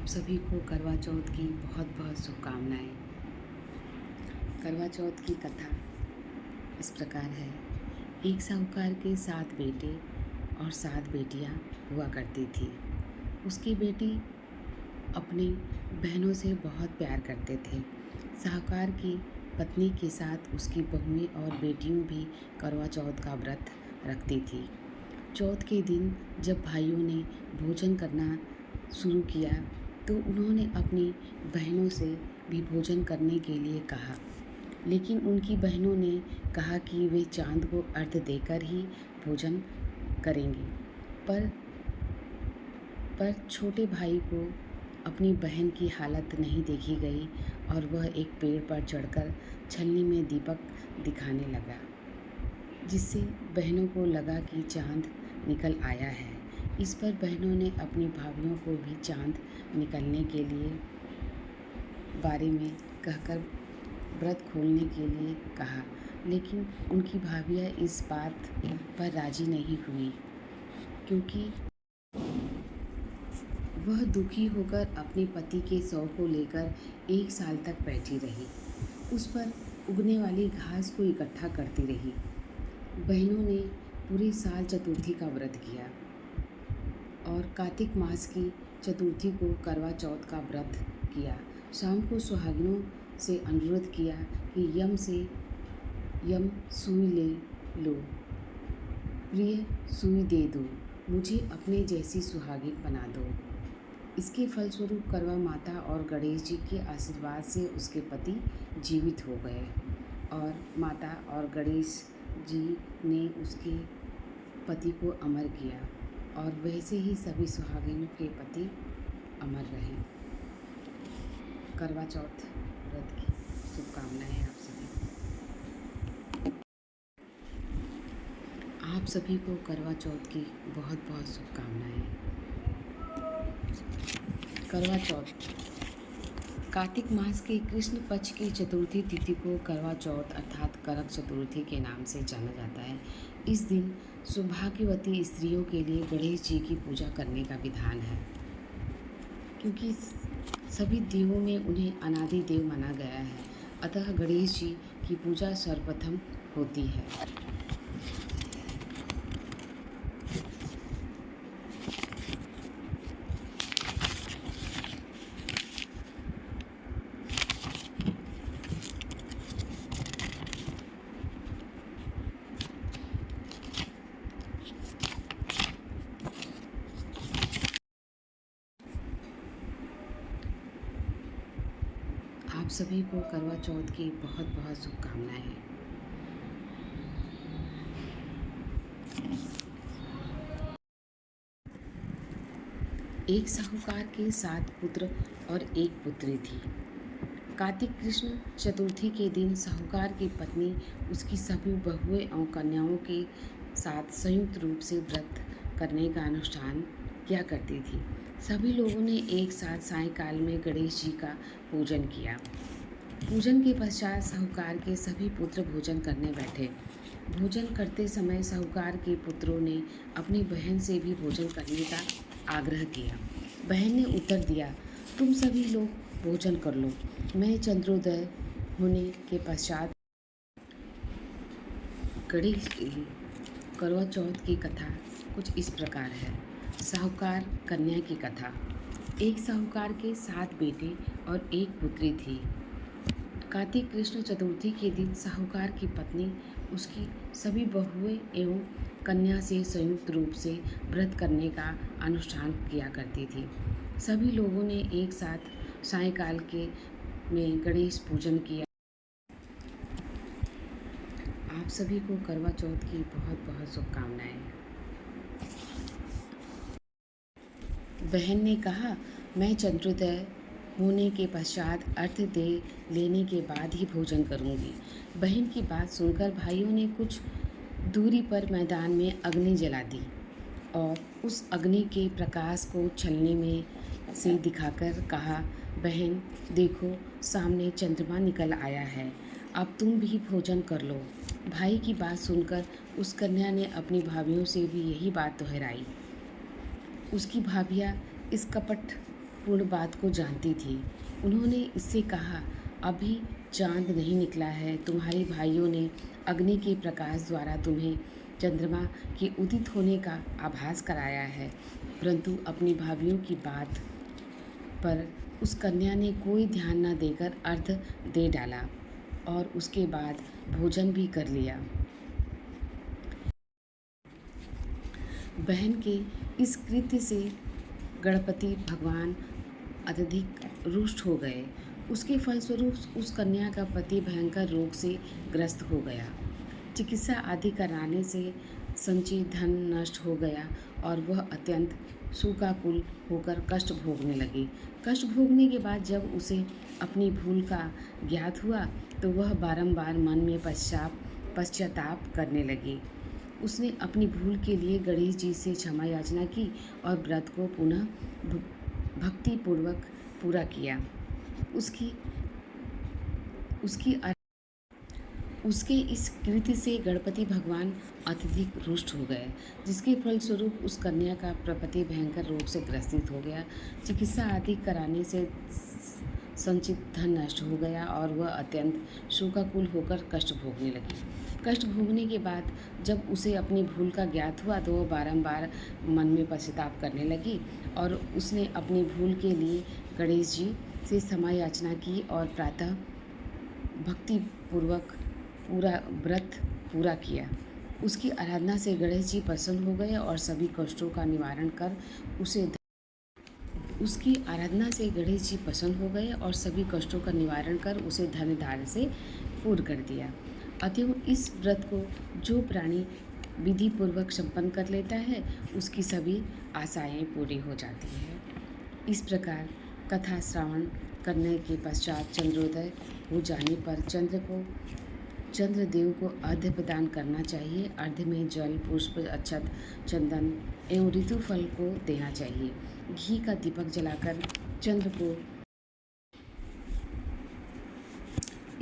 सभी को करवा चौथ की बहुत बहुत शुभकामनाएं। करवा चौथ की कथा इस प्रकार है। एक साहूकार के 7 बेटे और 7 बेटियां हुआ करती थी। उसकी बेटी अपनी बहनों से बहुत प्यार करते थे। साहूकार की पत्नी के साथ उसकी बहुएं और बेटियों भी करवा चौथ का व्रत रखती थी। चौथ के दिन जब भाइयों ने भोजन करना शुरू किया तो उन्होंने अपनी बहनों से भी भोजन करने के लिए कहा, लेकिन उनकी बहनों ने कहा कि वे चांद को अर्घ्य देकर ही भोजन करेंगी। पर छोटे भाई को अपनी बहन की हालत नहीं देखी गई और वह एक पेड़ पर चढ़कर छलनी में दीपक दिखाने लगा, जिससे बहनों को लगा कि चांद निकल आया है। इस पर बहनों ने अपनी भाभियों को भी चांद निकलने के लिए बारे में कहकर व्रत खोलने के लिए कहा, लेकिन उनकी भाभियाँ इस बात पर राजी नहीं हुई, क्योंकि वह दुखी होकर अपने पति के शव को लेकर 1 साल तक बैठी रही। उस पर उगने वाली घास को इकट्ठा करती रही। बहनों ने पूरे साल चतुर्थी का व्रत किया और कार्तिक मास की चतुर्थी को करवा चौथ का व्रत किया। शाम को सुहागिनों से अनुरोध किया कि यम सुई ले लो, प्रिय सुई दे दो, मुझे अपने जैसी सुहागिन बना दो। इसके फलस्वरूप करवा माता और गणेश जी के आशीर्वाद से उसके पति जीवित हो गए और माता और गणेश जी ने उसके पति को अमर किया और वैसे ही सभी सुहागिनों के पति अमर रहे। करवा चौथ व्रत की शुभकामनाएं आप सभी को करवा चौथ की बहुत बहुत शुभकामनाएं। करवा चौथ कार्तिक मास के कृष्ण पक्ष की चतुर्थी तिथि को करवा चौथ अर्थात करक चतुर्थी के नाम से जाना जाता है। इस दिन सौभाग्यवती स्त्रियों के लिए गणेश जी की पूजा करने का विधान है, क्योंकि सभी देवों में उन्हें अनादि देव माना गया है। अतः गणेश जी की पूजा सर्वप्रथम होती है। आप सभी को करवा चौथ की बहुत बहुत शुभकामनाएं। एक साहूकार के 7 पुत्र और 1 पुत्री थी। कार्तिक कृष्ण चतुर्थी के दिन साहूकार की पत्नी उसकी सभी बहुएं और कन्याओं के साथ संयुक्त रूप से व्रत करने का अनुष्ठान किया करती थी। सभी लोगों ने एक साथ सायंकाल में गणेश जी का पूजन किया। पूजन के पश्चात साहूकार के सभी पुत्र भोजन करने बैठे। भोजन करते समय साहूकार के पुत्रों ने अपनी बहन से भी भोजन करने का आग्रह किया। बहन ने उत्तर दिया, तुम सभी लोग भोजन कर लो, मैं चंद्रोदय होने के पश्चात। गणेश करवा चौथ की कथा कुछ इस प्रकार है। साहूकार कन्या की कथा। एक साहूकार के 7 बेटे और 1 पुत्री थी। कार्तिक कृष्ण चतुर्थी के दिन साहूकार की पत्नी उसकी सभी बहुएं एवं कन्या से संयुक्त रूप से व्रत करने का अनुष्ठान किया करती थी। सभी लोगों ने एक साथ सायंकाल के में गणेश पूजन किया। आप सभी को करवा चौथ की बहुत बहुत शुभकामनाएं। बहन ने कहा, मैं चंद्रोदय होने के पश्चात अर्घ्य दे लेने के बाद ही भोजन करूंगी। बहन की बात सुनकर भाइयों ने कुछ दूरी पर मैदान में अग्नि जला दी और उस अग्नि के प्रकाश को छलने में से दिखाकर कहा, बहन देखो, सामने चंद्रमा निकल आया है, अब तुम भी भोजन कर लो। भाई की बात सुनकर उस कन्या ने अपनी भाभियों से भी यही बात दोहराई। उसकी भाभियाँ इस कपट महत्वपूर्ण बात को जानती थी। उन्होंने इससे कहा, अभी चांद नहीं निकला है। तुम्हारे भाइयों ने अग्नि के प्रकाश द्वारा तुम्हें चंद्रमा के उदित होने का आभास कराया है। परंतु अपनी भाभीियों की बात पर उस कन्या ने कोई ध्यान न देकर अर्घ दे डाला और उसके बाद भोजन भी कर लिया। बहन के इस कृत्य से गणपति भगवान अत्यधिक रुष्ट हो गए। उसके फलस्वरूप उस कन्या का पति भयंकर रोग से ग्रस्त हो गया। चिकित्सा आदि कराने से संचित धन नष्ट हो गया और वह अत्यंत शोकाकुल होकर कष्ट भोगने लगी। कष्ट भोगने के बाद जब उसे अपनी भूल का ज्ञात हुआ तो वह बारंबार मन में पश्चाताप करने लगी। उसने अपनी भूल के लिए गणेश जी से क्षमा याचना की और व्रत को पुनः भक्तिपूर्वक पूरा किया। उसके इस कृत्य से गणपति भगवान अत्यधिक रुष्ट हो गए, जिसके फलस्वरूप उस कन्या का पति भयंकर रोग से ग्रसित हो गया। चिकित्सा आदि कराने से संचित धन नष्ट हो गया और वह अत्यंत शोकाकुल होकर कष्ट भोगने लगी। कष्ट भोगने के बाद जब उसे अपनी भूल का ज्ञात हुआ तो वह बारंबार मन में पश्चाताप करने लगी और उसने अपनी भूल के लिए गणेश जी से क्षमा याचना की और प्रातः भक्तिपूर्वक पूरा व्रत पूरा किया। उसकी आराधना से गणेश जी प्रसन्न हो गए और सभी कष्टों का निवारण कर उसे धन धान्य से पूर्ण कर दिया। अतएव इस व्रत को जो प्राणी विधि पूर्वक संपन्न कर लेता है उसकी सभी आशाएं पूरी हो जाती है। इस प्रकार कथा श्रवण करने के पश्चात चंद्रोदय हो जाने पर चंद्रदेव को अर्घ्य प्रदान करना चाहिए। अर्घ्य में जल, पुष्प, अक्षत, चंदन एवं ऋतुफल को देना चाहिए। घी का दीपक जलाकर चंद्र को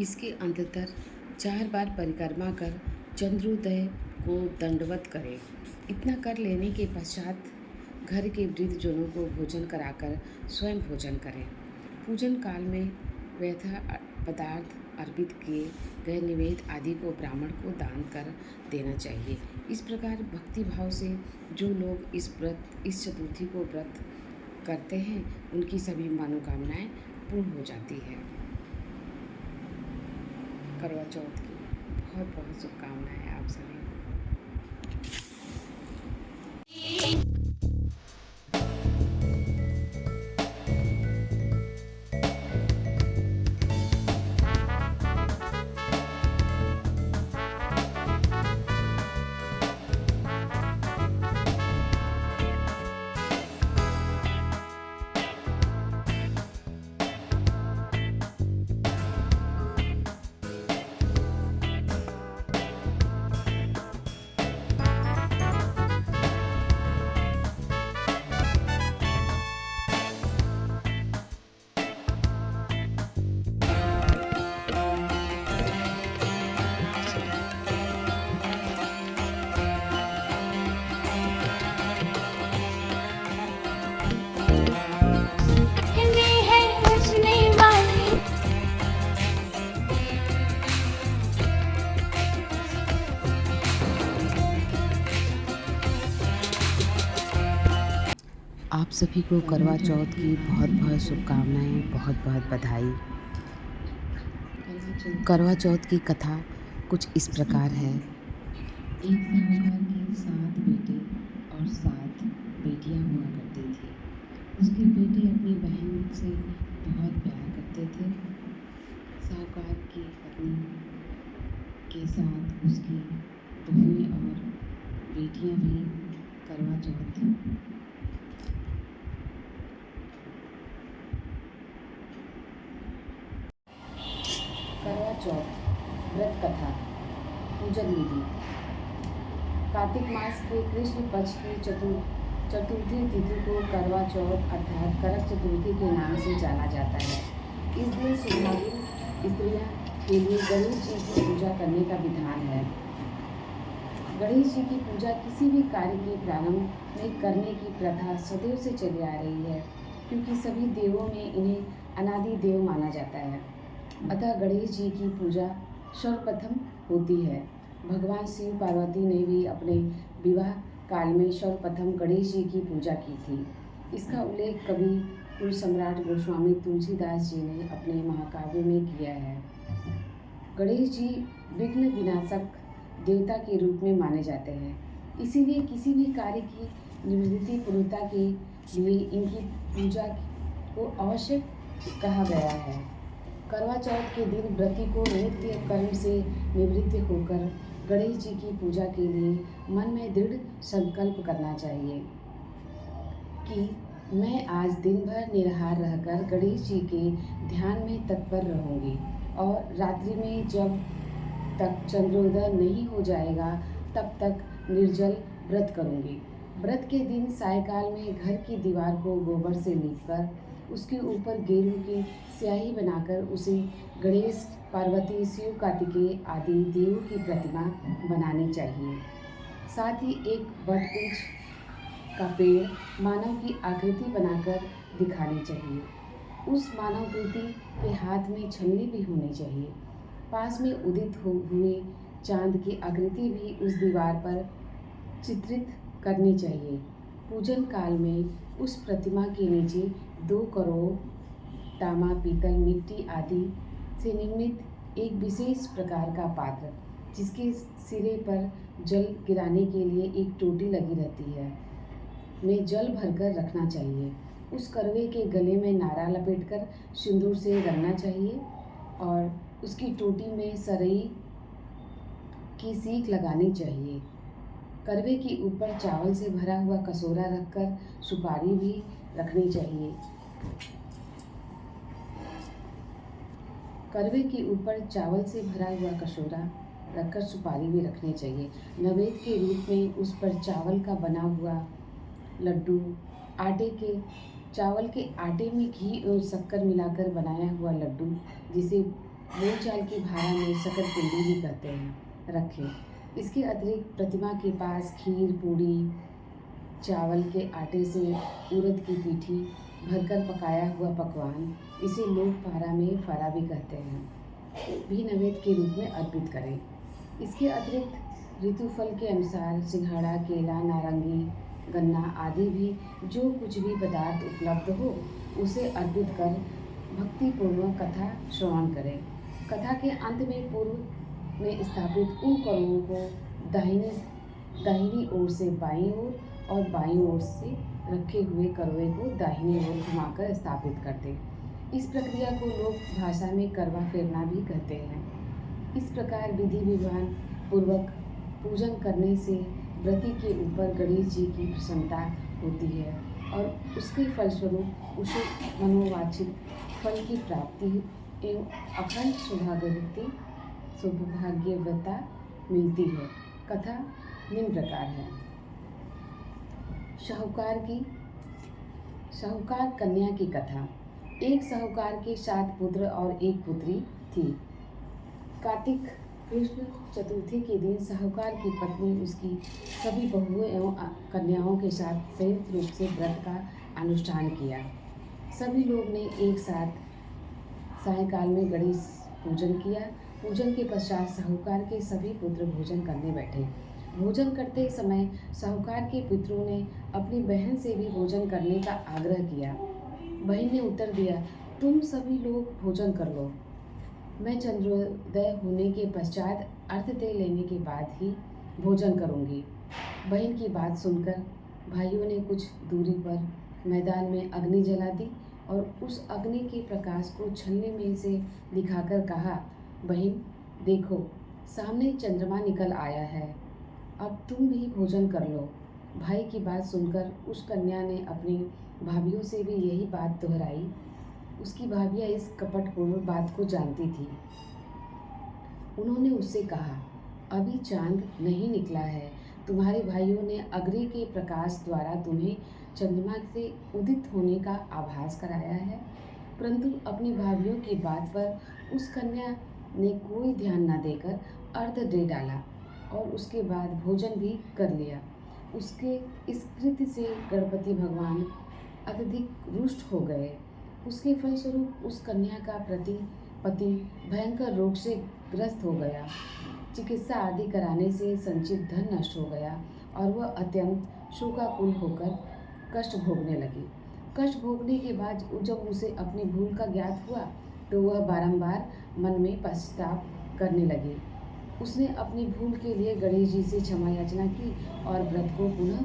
इसके अंततर 4 बार परिक्रमा कर चंद्रोदय को दंडवत करें। इतना कर लेने के पश्चात घर के वृद्ध जनों को भोजन कराकर स्वयं भोजन करें। पूजन काल में व्यथा पदार्थ अर्पित किए गए निवेद आदि को ब्राह्मण को दान कर देना चाहिए। इस प्रकार भक्ति भाव से जो लोग इस चतुर्थी को व्रत करते हैं उनकी सभी मनोकामनाएं पूर्ण हो जाती है। करवा चौथ की बहुत बहुत शुभकामनाएं आप सभी को। आप सभी को करवा चौथ की बहुत बहुत शुभकामनाएं, बहुत बहुत बधाई। करवा चौथ की कथा कुछ इस प्रकार है। एक साहूकार के 7 बेटे और 7 बेटियां हुआ करती थी। उसके बेटे अपनी बहन से बहुत प्यार करते थे। साहूकार की पत्नी के साथ उसकी बहुएं और बेटियां भी करवा चौथ व्रत कथा। पूजन विधि। कार्तिक मास के कृष्ण पक्ष की चतुर्थी तिथि को करवा चौथ अर्थात करक चतुर्थी के नाम से जाना जाता है। इस दिन सुहागिन स्त्रियां के लिए गणेश जी की पूजा करने का विधान है। गणेश जी की पूजा किसी भी कार्य के प्रारंभ में करने की प्रथा सदैव से चली आ रही है। क्योंकि सभी देवों में इन्हें अनादि देव माना जाता है। अतः गणेश जी की पूजा सर्वप्रथम होती है। भगवान शिव पार्वती ने भी अपने विवाह काल में सर्वप्रथम गणेश जी की पूजा की थी। इसका उल्लेख कवि कुल सम्राट गोस्वामी तुलसीदास जी ने अपने महाकाव्य में किया है। गणेश जी विघ्न विनाशक देवता के रूप में माने जाते हैं। इसीलिए किसी भी कार्य की निवृत्ति पूर्णता के लिए इनकी पूजा को अवश्य कहा गया है। करवा चौथ के दिन व्रती को नित्य कर्म से निवृत्त होकर गणेश जी की पूजा के लिए मन में दृढ़ संकल्प करना चाहिए कि मैं आज दिन भर निराहार रहकर गणेश जी के ध्यान में तत्पर रहूँगी और रात्रि में जब तक चंद्रोदय नहीं हो जाएगा तब तक निर्जल व्रत करूँगी। व्रत के दिन सायकाल में घर की दीवार को गोबर से लीपकर उसके ऊपर गेरू की स्याही बनाकर उसे गणेश, पार्वती, शिव, कार्तिकेय आदि देवों की प्रतिमा बनानी चाहिए। साथ ही एक वटवृक्ष का पेड़ मानव की आकृति बनाकर दिखानी चाहिए। उस मानवकृति के हाथ में छलनी भी होनी चाहिए। पास में उदित हुए चांद की आकृति भी उस दीवार पर चित्रित करनी चाहिए। पूजन काल में उस प्रतिमा के नीचे 2 करोड़ तांबा, पीतल, मिट्टी आदि से निर्मित एक विशेष प्रकार का पात्र, जिसके सिरे पर जल गिराने के लिए एक टोटी लगी रहती है, में जल भरकर रखना चाहिए। उस करवे के गले में नारा लपेटकर सिंदूर से रंगना चाहिए और उसकी टोटी में सरई की सीख लगानी चाहिए। करवे के ऊपर चावल से भरा हुआ कटोरा रखकर सुपारी भी रखनी चाहिए। करवे के ऊपर चावल से भरा हुआ कटोरा रखकर सुपारी भी रखनी चाहिए। नैवेद्य के रूप में उस पर चावल का बना हुआ लड्डू, चावल के आटे में घी और शक्कर मिलाकर बनाया हुआ लड्डू, जिसे बोलचाल की भाषा में शक्कर-पिंडी भी कहते हैं, रखें। इसके अतिरिक्त प्रतिमा के पास खीर, पूड़ी, चावल के आटे से उड़द की पीठी भरकर पकाया हुआ पकवान, इसे लोग पारा में फारा भी कहते हैं, भी नैवेद्य के रूप में अर्पित करें। इसके अतिरिक्त ऋतुफल के अनुसार सिंघाड़ा, केला, नारंगी, गन्ना आदि भी जो कुछ भी पदार्थ उपलब्ध हो उसे अर्पित कर भक्तिपूर्वक कथा श्रवण करें। कथा के अंत में पूर्व में स्थापित उन करोड़ों को दाहिनी ओर से बाईं ओर और बाईं ओर से रखे हुए करवे को दाहिनी ओर घुमाकर स्थापित कर दें। इस प्रक्रिया को लोक भाषा में करवा फेरना भी कहते हैं। इस प्रकार विधि विधान पूर्वक पूजन करने से व्रती के ऊपर गणेश जी की प्रसन्नता होती है और उसके फलस्वरूप उसे मनोवांछित फल की प्राप्ति एवं अखंड सौभाग्यवता मिलती है। कथा निम्न प्रकार है। साहूकार कन्या की कथा। एक साहूकार के 7 पुत्र और 1 पुत्री थी। कार्तिक कृष्ण चतुर्थी के दिन साहूकार की पत्नी उसकी सभी बहुओं एवं कन्याओं के साथ संयुक्त रूप से व्रत का अनुष्ठान किया। सभी लोग ने एक साथ सायंकाल में गणेश पूजन किया। पूजन के पश्चात साहूकार के सभी पुत्र भोजन करने बैठे। भोजन करते समय साहूकार के पुत्रों ने अपनी बहन से भी भोजन करने का आग्रह किया। बहन ने उत्तर दिया, तुम सभी लोग भोजन कर लो, मैं चंद्रोदय होने के पश्चात अर्घ्य लेने के बाद ही भोजन करूंगी। बहन की बात सुनकर भाइयों ने कुछ दूरी पर मैदान में अग्नि जला दी और उस अग्नि के प्रकाश को छलनी में से दिखाकर कहा, बहन देखो, सामने चंद्रमा निकल आया है, अब तुम भी भोजन कर लो। भाई की बात सुनकर उस कन्या ने अपनी भाभियों से भी यही बात दोहराई। उसकी भाभियाँ इस कपटपूर्ण बात को जानती थी। उन्होंने उससे कहा, अभी चांद नहीं निकला है, तुम्हारे भाइयों ने अग्नि के प्रकाश द्वारा तुम्हें चंद्रमा से उदित होने का आभास कराया है। परंतु अपनी भाभियों की बात पर उस कन्या ने कोई ध्यान न देकर अर्घ्य दे डाला और उसके बाद भोजन भी कर लिया। उसके इस कृत्य से गणपति भगवान अत्यधिक रुष्ट हो गए। उसके फलस्वरूप उस कन्या का पति भयंकर रोग से ग्रस्त हो गया। चिकित्सा आदि कराने से संचित धन नष्ट हो गया और वह अत्यंत शोकाकुल होकर कष्ट भोगने लगी। कष्ट भोगने के बाद जब उसे अपनी भूल का ज्ञात हुआ तो वह बारंबार मन में पश्चाताप करने लगी। उसने अपनी भूल के लिए गणेश जी से क्षमा याचना की और व्रत को पुनः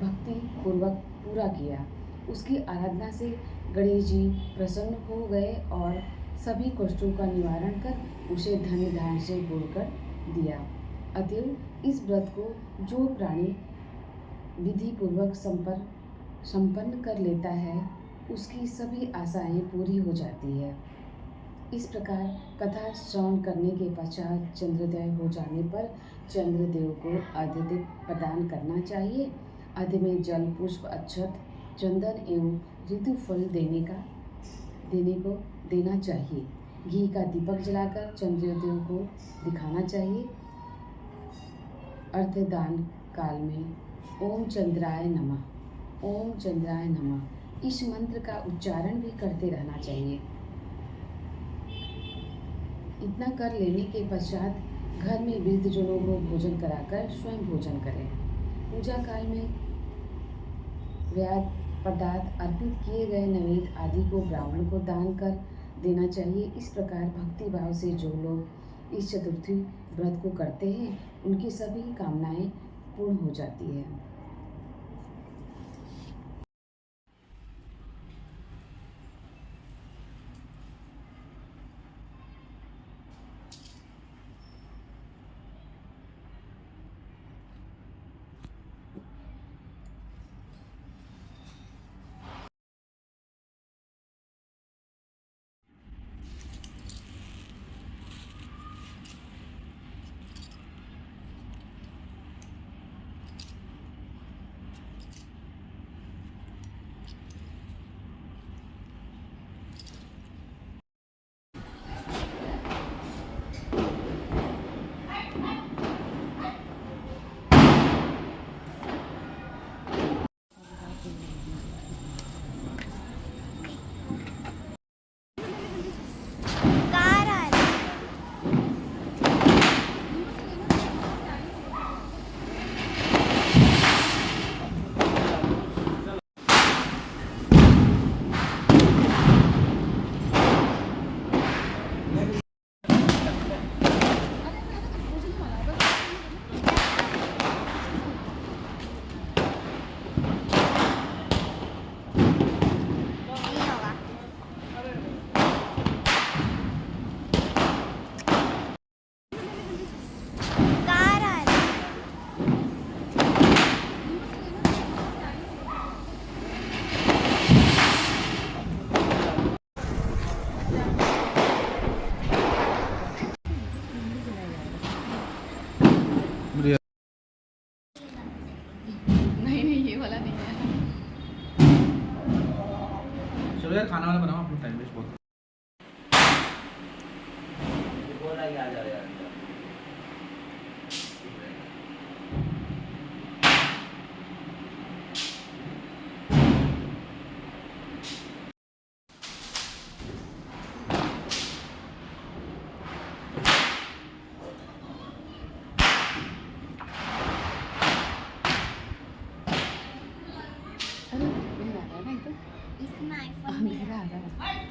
भक्ति पूर्वक पूरा किया। उसकी आराधना से गणेश जी प्रसन्न हो गए और सभी कष्टों का निवारण कर उसे धन धान से पूर्ण कर दिया। अतएव इस व्रत को जो प्राणी विधि पूर्वक संपन्न कर लेता है उसकी सभी आशाएं पूरी हो जाती है। इस प्रकार कथा श्रवण करने के पश्चात चंद्रोदय हो जाने पर चंद्रदेव को अर्घ्य प्रदान करना चाहिए। अर्घ्य में जल पुष्प अक्षत चंदन एवं ऋतु फल देना चाहिए। घी का दीपक जलाकर चंद्रदेव को दिखाना चाहिए। अर्घ्य दान काल में ओम चंद्राय नमः, ओम चंद्राय नमः इस मंत्र का उच्चारण भी करते रहना चाहिए। इतना कर लेने के पश्चात घर में वृद्धजनों को भोजन कराकर स्वयं भोजन करें। पूजा काल में व्याद पदार्थ अर्पित किए गए नैवेद्य आदि को ब्राह्मण को दान कर देना चाहिए। इस प्रकार भक्ति भाव से जो लोग इस चतुर्थी व्रत को करते हैं उनकी सभी कामनाएं पूर्ण हो जाती है। नहीं नहीं ये वाला नहीं है। चलो यार खाना वाला बनाओ, अपना टाइम वेस्ट बहुत। अरे मेरा आ रहा है ना एकदम, इसमें आईफोन में मेरा आ रहा है।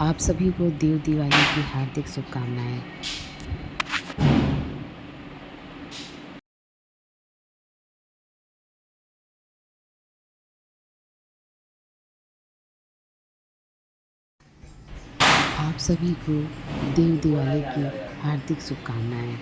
आप सभी को देव दिवाली की हार्दिक शुभकामनाएं। आप सभी को देव दिवाली की हार्दिक शुभकामनाएं।